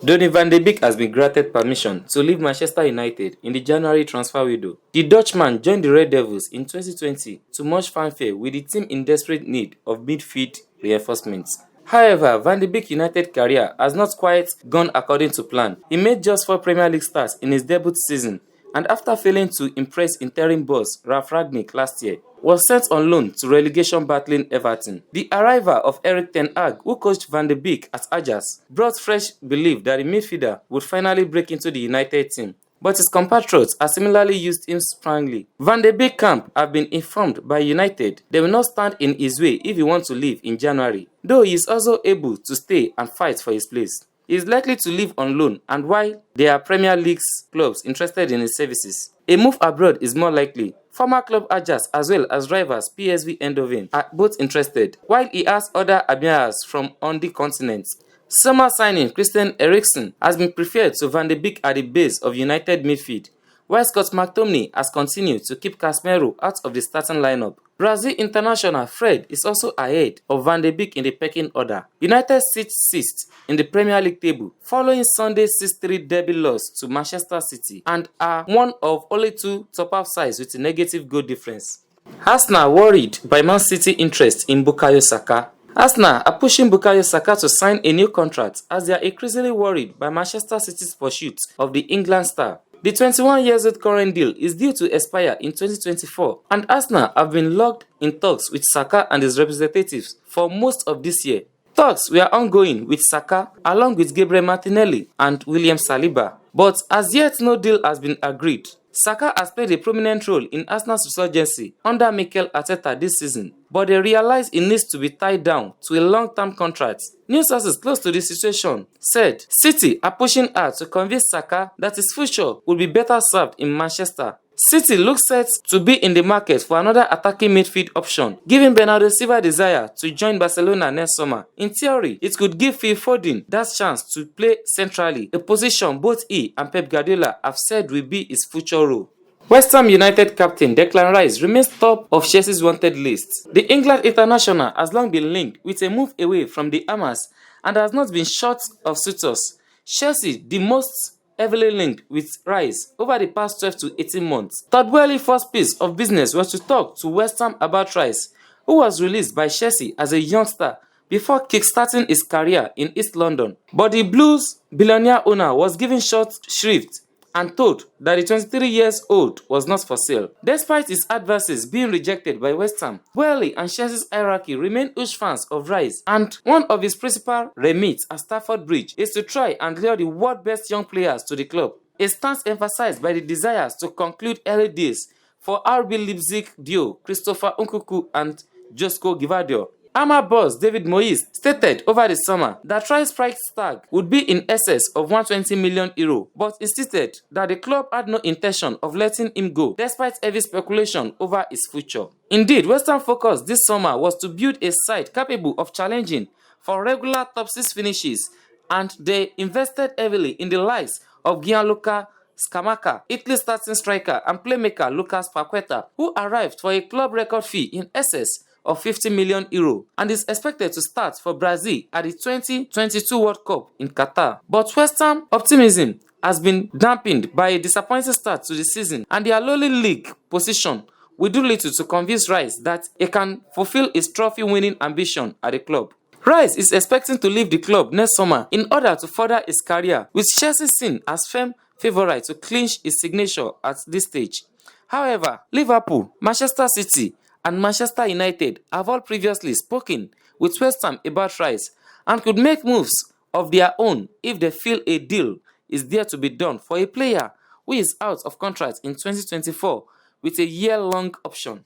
Donny van de Beek has been granted permission to leave Manchester United in the January transfer window. The Dutchman joined the Red Devils in 2020 to much fanfare with the team in desperate need of midfield reinforcements. However, Van de Beek's United career has not quite gone according to plan. He made just 4 Premier League starts in his debut season, and after failing to impress interim boss Ralf Rangnick last year, was sent on loan to relegation-battling Everton. The arrival of Erik ten Hag, who coached Van de Beek at Ajax, brought fresh belief that the midfielder would finally break into the United team. But his compatriots are similarly used him sparingly. Van de Beek camp have been informed by United they will not stand in his way if he wants to leave in January, though he is also able to stay and fight for his place. He is likely to leave on loan, and while there are Premier League clubs interested in his services, a move abroad is more likely. Former club Ajax as well as rivals PSV Eindhoven are both interested, while he has other admirers from on the continent. Summer signing Christian Eriksen has been preferred to Van de Beek at the base of United midfield, while Scott McTominay has continued to keep Casemiro out of the starting lineup. Brazil international Fred is also ahead of Van de Beek in the pecking order. United sits 6th in the Premier League table following Sunday's 6-3 derby loss to Manchester City and are one of only 2 top-half sides with a negative goal difference. Arsenal worried by Man City interest in Bukayo Saka. Arsenal are pushing Bukayo Saka to sign a new contract as they are increasingly worried by Manchester City's pursuit of the England star. The 21-year-old current deal is due to expire in 2024, and Arsenal have been locked in talks with Saka and his representatives for most of this year. Talks were ongoing with Saka along with Gabriel Martinelli and William Saliba, but as yet no deal has been agreed. Saka has played a prominent role in Arsenal's resurgency under Mikel Arteta this season, but they realize he needs to be tied down to a long-term contract. News sources close to the situation said City are pushing hard to convince Saka that his future would be better served in Manchester. City looks set to be in the market for another attacking midfield option, giving Bernardo Silva desire to join Barcelona next summer. In theory, it could give Phil Foden that chance to play centrally, a position both he and Pep Guardiola have said will be his future role. West Ham United captain Declan Rice remains top of Chelsea's wanted list. The England international has long been linked with a move away from the Hammers and has not been short of suitors. Chelsea, the most heavily linked with Rice over the past 12 to 18 months. Todd Boehly's first piece of business was to talk to West Ham about Rice, who was released by Chelsea as a youngster before kickstarting his career in East London. But the Blues' billionaire owner was given short shrift and told that the 23-year-old was not for sale. Despite his advances being rejected by West Ham, Boehly and Chelsea's hierarchy remain huge fans of Rice, and one of his principal remits at Stamford Bridge is to try and lure the world's best young players to the club, a stance emphasized by the desires to conclude early deals for RB Leipzig duo Christopher Nkunku and Josko Gvardiol. Armour boss David Moyes stated over the summer that Rice's price tag would be in excess of €120 million, but insisted that the club had no intention of letting him go despite heavy speculation over his future. Indeed, West Ham's focus this summer was to build a side capable of challenging for regular top 6 finishes, and they invested heavily in the likes of Gianluca Scamacca, Italy's starting striker and playmaker Lucas Paqueta, who arrived for a club record fee in excess of €50 million and is expected to start for Brazil at the 2022 World Cup in Qatar. But West Ham optimism has been dampened by a disappointing start to the season, and their lowly league position will do little to convince Rice that he can fulfill his trophy-winning ambition at the club. Rice is expecting to leave the club next summer in order to further his career, with Chelsea seen as firm favourite to clinch his signature at this stage. However, Liverpool, Manchester City and Manchester United have all previously spoken with West Ham about Rice and could make moves of their own if they feel a deal is there to be done for a player who is out of contract in 2024 with a year-long option.